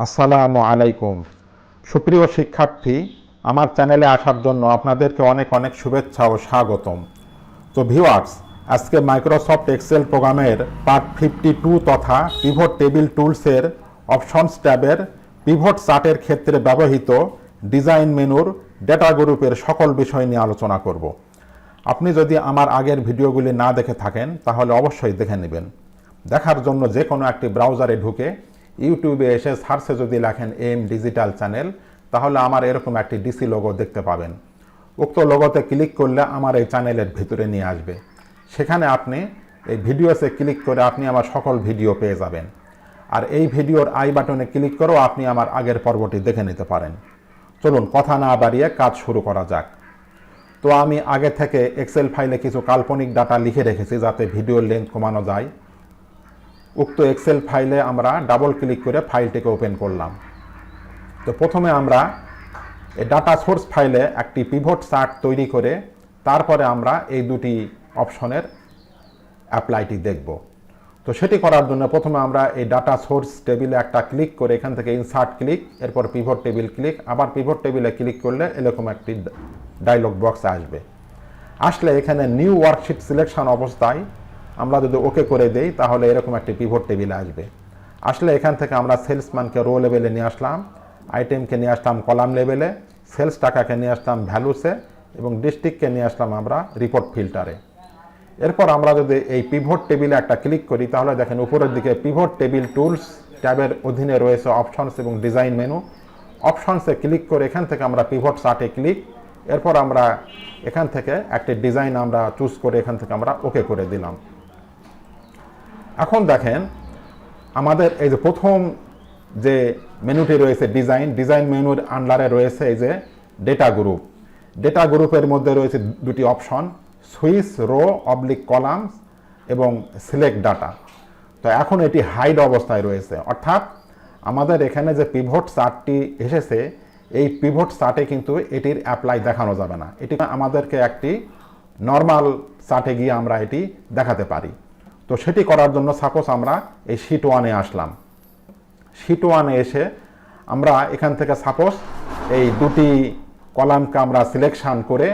আসসালামু আলাইকুম। সুপ্রিয় শিক্ষার্থী, আমার চ্যানেলে আসার জন্য আপনাদেরকে অনেক অনেক শুভেচ্ছা ও স্বাগতম। তো ভিউয়ার্স, আজকে মাইক্রোসফট এক্সেল প্রোগ্রামের পার্ট 52 তথা পিভট টেবিল টুলসের অপশনস ট্যাবের পিভট চার্টের ক্ষেত্রে ব্যবহৃত ডিজাইন মেনুর ডেটা গ্রুপের সকল বিষয় নিয়ে আলোচনা করব। আপনি যদি আমার আগের ভিডিওগুলি না দেখে থাকেন তাহলে অবশ্যই দেখে নেবেন। দেখার জন্য যে কোনো একটি ব্রাউজারে ঢুকে ইউটিউবে এসে সার্চে যদি লেখেন এম ডিজিটাল চ্যানেল, তাহলে আমার এরকম একটি ডিসি লোগো দেখতে পাবেন। উক্ত লোগোতে ক্লিক করলে আমার এই চ্যানেলের ভিতরে নিয়ে আসবে। সেখানে আপনি এই ভিডিওসে ক্লিক করে আপনি আমার সকল ভিডিও পেয়ে যাবেন। আর এই ভিডিওর আই বাটনে ক্লিক করেও আপনি আমার আগের পর্বটি দেখে নিতে পারেন। চলুন কথা না বাড়িয়ে কাজ শুরু করা যাক। তো আমি আগে থেকে এক্সেল ফাইলে কিছু কাল্পনিক ডাটা লিখে রেখেছি যাতে ভিডিওর লেন্থ কমানো যায়। উক্ত এক্সেল ফাইলে আমরা ডাবল ক্লিক করে ফাইলটিকে ওপেন করলাম। তো প্রথমে আমরা এই ডাটা সোর্স ফাইলে একটি পিভট চার্ট তৈরি করে তারপরে আমরা এই দুটি অপশনের অ্যাপ্লাইটি দেখব। তো সেটি করার জন্য প্রথমে আমরা এই ডাটা সোর্স টেবিলে একটা ক্লিক করে এখান থেকে ইনসার্ট ক্লিক, এরপর পিভট টেবিল ক্লিক, আবার পিভট টেবিলে ক্লিক করলে এরকম একটি ডায়লগ বক্স আসবে। আসলে এখানে নিউ ওয়ার্কশিট সিলেকশন অবস্থায় আমরা যদি ওকে করে দেই তাহলে এরকম একটি পিভট টেবিল আসবে। আসলে এখান থেকে আমরা সেলসম্যানকে রো লেভেলে নিয়ে আসলাম, আইটেমকে নিয়ে আসলাম কলাম লেভেলে, সেলস টাকাকে নিয়ে আসলাম ভ্যালুসে এবং ডিস্ট্রিক্টকে নিয়ে আসলাম আমরা রিপোর্ট ফিল্টারে। এরপর আমরা যদি এই পিভট টেবিলে একটা ক্লিক করি তাহলে দেখেন উপরের দিকে পিভট টেবিল টুলস ট্যাবের অধীনে রয়েছে অপশনস এবং ডিজাইন মেনু। অপশনসে ক্লিক করে এখান থেকে আমরা পিভট চার্টে ক্লিক, এরপর আমরা এখান থেকে একটি ডিজাইন আমরা চুজ করে এখান থেকে আমরা ওকে করে দিলাম। এখন আমাদের এই যে প্রথম যে মেনুটি রয়েছে ডিজাইন মেনুর আন্ডারে রয়েছে এই যে ডেটা গ্রুপের মধ্যে রয়েছে দুটি option, switch row oblique columns এবং সিলেক্ট ডাটা। তো এখন এটি হাইড অবস্থায় রয়েছে, অর্থাৎ আমাদের এখানে যে পিভট চার্টটি এসেছে এই পিভট চার্টে কিন্তু এটির অ্যাপ্লাই দেখানো যাবে না। এটি আমাদেরকে একটি নর্মাল চার্টে গিয়ে আমরা এটি দেখাতে পারি। তো সেটি করার জন্য সাপোজ আমরা এই শিট ওয়ানে আসলাম। শিট ওয়ানে এসে আমরা এখান থেকে সাপোজ এই দুটি কলামকে আমরা সিলেকশন করে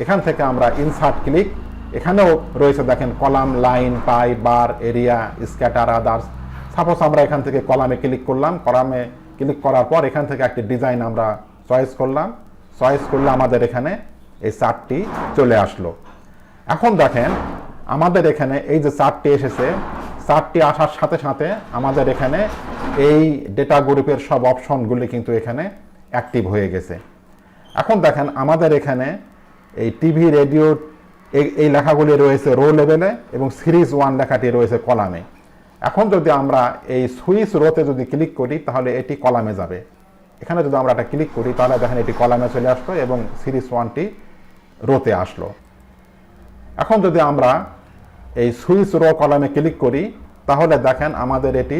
এখান থেকে আমরা ইনসার্ট ক্লিক, এখানেও রয়েছে দেখেন কলাম, লাইন, পাই, বার, এরিয়া, স্ক্যাটার, আদার্স। সাপোজ আমরা এখান থেকে কলামে ক্লিক করলাম, কলামে ক্লিক করার পর এখান থেকে একটি ডিজাইন আমরা চয়েস করলাম, চয়েস করলে আমাদের এখানে এই চার্টটি চলে আসলো। এখন দেখেন আমাদের এখানে এই যে চার্টটি এসেছে, চার্টটি আসার সাথে সাথে আমাদের এখানে এই ডেটা গ্রুপের সব অপশনগুলি কিন্তু এখানে অ্যাক্টিভ হয়ে গেছে। এখন দেখেন আমাদের এখানে এই টিভি, রেডিও এই লেখাগুলি রয়েছে রো লেভেলে এবং সিরিজ ওয়ান লেখাটি রয়েছে কলামে। এখন যদি আমরা এই সুইচ রোতে যদি ক্লিক করি তাহলে এটি কলামে যাবে। এখানে যদি আমরা একটা ক্লিক করি তাহলে দেখেন এটি কলামে চলে আসলো এবং সিরিজ ওয়ানটি রোতে আসলো। এখন যদি আমরা এই সুইচ রো কলামে ক্লিক করি তাহলে দেখেন আমাদের এটি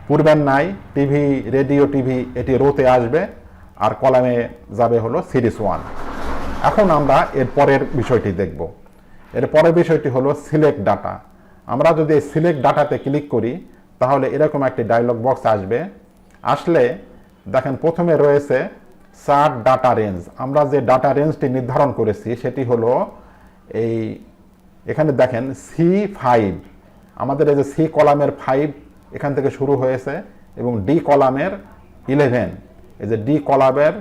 পূর্বের নাই টিভি, রেডিও, টিভি এটি রোতে আসবে আর কলামে যাবে হলো সিরিজ ওয়ান। এখন আমরা এর পরের বিষয়টি দেখব। এর পরের বিষয়টি হলো সিলেক্ট ডাটা। আমরা যদি এই সিলেক্ট ডাটাতে ক্লিক করি তাহলে এরকম একটি ডায়লগ বক্স আসবে। আসলে দেখেন প্রথমে রয়েছে চার্ট ডাটা রেঞ্জ। আমরা যে ডাটা রেঞ্জটি নির্ধারণ করেছি সেটি হলো এই এখানে দেখেন C5, আমাদের এই যে সি কলামের 5 এখান থেকে শুরু হয়েছে এবং ডি কলামের 11, এই যে ডি কলামের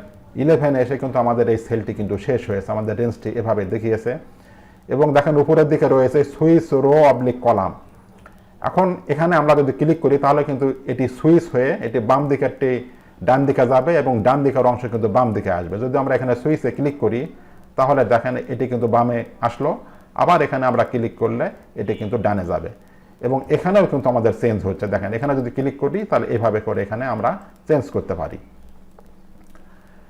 11 এসে কিন্তু আমাদের এই সেলটি কিন্তু শেষ হয়েছে। আমাদের রেঞ্জটি এভাবে দেখিয়েছে এবং দেখেন উপরের দিকে রয়েছে সুইচ রো অবলিক কলাম। এখন এখানে আমরা যদি ক্লিক করি তাহলে কিন্তু এটি সুইচ হয়ে এটি বাম দিকেরটি ডান দিকে যাবে এবং ডান দিকের অংশ কিন্তু বাম দিকে আসবে। যদি আমরা এখানে সুইচে ক্লিক করি তাহলে দেখেন এটি কিন্তু বামে আসলো, আবার এখানে আমরা ক্লিক করলে এটি কিন্তু ডানে যাবে এবং এখানেও কিন্তু আমাদের চেঞ্জ হচ্ছে। দেখেন এখানে যদি ক্লিক করি তাহলে এভাবে করে এখানে আমরা চেঞ্জ করতে পারি।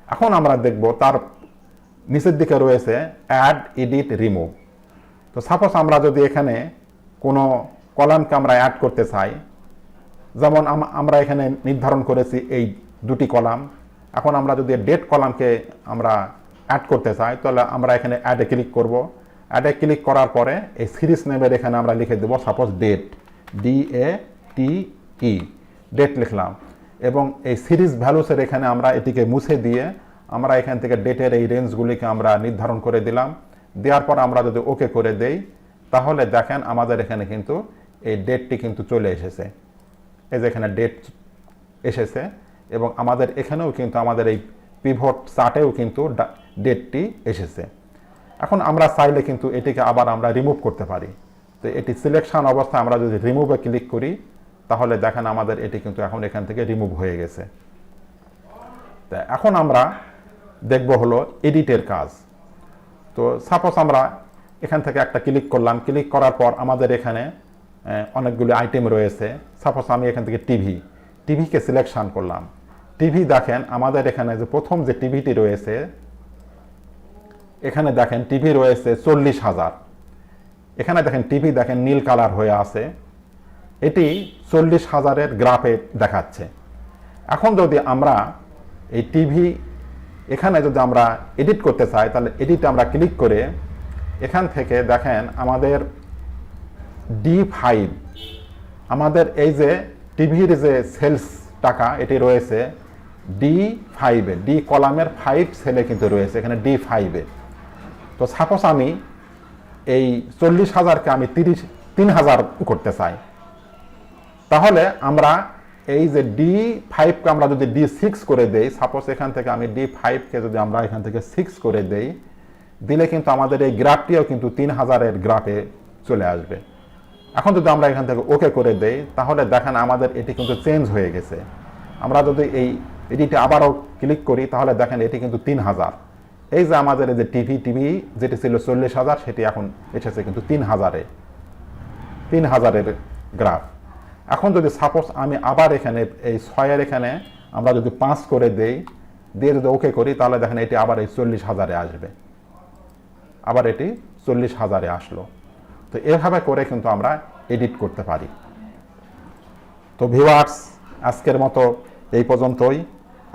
এখন আমরা দেখব তার নিচের দিকে রয়েছে অ্যাড, এডিট, রিমুভ। তো সাপোজ আমরা যদি এখানে কোনো কলামকে আমরা অ্যাড করতে চাই, যেমন আমরা এখানে নির্ধারণ করেছি এই দুটি কলাম। এখন আমরা যদি ডেট কলামকে আমরা অ্যাড করতে চাই তাহলে আমরা এখানে অ্যাডে ক্লিক করব। অ্যাডে ক্লিক করার পরে এই সিরিজ নেমের এখানে আমরা লিখে দেবো সাপোজ ডেট, DATE, ডেট লিখলাম। এবং এই সিরিজ ভ্যালুসের এখানে আমরা এটিকে মুছে দিয়ে আমরা এখান থেকে ডেটের এই রেঞ্জগুলিকে আমরা নির্ধারণ করে দিলাম। দেওয়ার পর আমরা যদি ওকে করে দেই তাহলে দেখেন আমাদের এখানে কিন্তু এই ডেটটি কিন্তু চলে এসেছে। এই যে এখানে ডেট এসেছে এবং আমাদের এখানেও কিন্তু আমাদের এই পিভট চার্টেও কিন্তু ডেটটি এসেছে। এখন আমরা চাইলে কিন্তু এটিকে আবার আমরা রিমুভ করতে পারি। তো এটি সিলেকশন অবস্থায় আমরা যদি রিমুভে ক্লিক করি তাহলে দেখেন আমাদের এটি কিন্তু এখন এখান থেকে রিমুভ হয়ে গেছে। তা এখন আমরা দেখব হলো এডিটের কাজ। তো সাপোজ আমরা এখান থেকে একটা ক্লিক করলাম, ক্লিক করার পর আমাদের এখানে অনেকগুলি আইটেম রয়েছে। সাপোজ আমি এখান থেকে টিভিকে সিলেকশন করলাম। টিভি দেখেন আমাদের এখানে যে প্রথম যে টিভিটি রয়েছে এখানে দেখেন টিভি রয়েছে 40,000। এখানে দেখেন টিভি দেখেন নীল কালার হয়ে আছে, এটি 40,000-এর গ্রাফে দেখাচ্ছে। এখন যদি আমরা এই টিভি এখানে যদি আমরা এডিট করতে চাই তাহলে এডিটে আমরা ক্লিক করে এখান থেকে দেখেন আমাদের D5 আমাদের এই যে টিভির যে সেলস টাকা এটি রয়েছে D5-এ, ডি কলামের 5 সেলে কিন্তু রয়েছে এখানে D5-এ। তো সাপোজ আমি এই 40,000-কে আমি 3,000 করতে চাই, তাহলে আমরা এই যে D5-কে আমরা যদি D6 করে দেই, সাপোজ এখান থেকে আমি D5-কে যদি আমরা এখান থেকে 6 করে দেই, দিলে কিন্তু আমাদের এই গ্রাফটিও কিন্তু 3,000-এর গ্রাফে চলে আসবে। এখন যদি আমরা এখান থেকে ওকে করে দেই তাহলে দেখেন আমাদের এটি কিন্তু চেঞ্জ হয়ে গেছে। আমরা যদি এই এডিটে আবারও ক্লিক করি তাহলে দেখেন এটি কিন্তু 3,000। এই যে আমাদের এই যে টিভি যেটি ছিল 40,000 সেটি এখন এসেছে কিন্তু 3,000-এর গ্রাফ। এখন যদি সাপোজ আমি আবার এখানে এই 6-এর এখানে আমরা যদি 5 করে দেই, দিয়ে যদি ওকে করি তাহলে দেখেন এটি আবার এই 40,000-এ আসবে, আবার এটি 40,000-এ আসলো। তো এভাবে করে কিন্তু আমরা এডিট করতে পারি। তো ভিউয়ার্স আজকের মতো এই পর্যন্তই।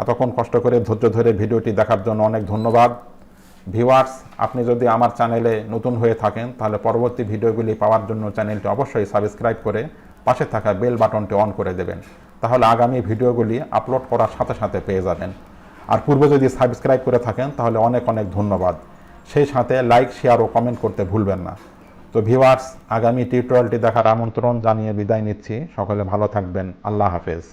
এতক্ষণ কষ্ট করে ধৈর্য ধরে ভিডিওটি দেখার জন্য অনেক ধন্যবাদ। ভিউয়ার্স আপনি যদি আমার চ্যানেলে নতুন হয়ে থাকেন তাহলে পরবর্তী ভিডিওগুলি পাওয়ার জন্য চ্যানেলটি অবশ্যই সাবস্ক্রাইব করে পাশে থাকা বেল বাটনটি অন করে দেবেন, তাহলে আগামী ভিডিওগুলি আপলোড করার সাথে সাথে পেয়ে যাবেন। আর পূর্বে যদি সাবস্ক্রাইব করে থাকেন তাহলে অনেক অনেক ধন্যবাদ। সেই সাথে লাইক, শেয়ার ও কমেন্ট করতে ভুলবেন না। তো ভিউয়ার্স আগামী টিউটোরিয়ালটি দেখার আমন্ত্রণ জানিয়ে বিদায় নিচ্ছি। সকলে ভালো থাকবেন। আল্লাহ হাফেজ।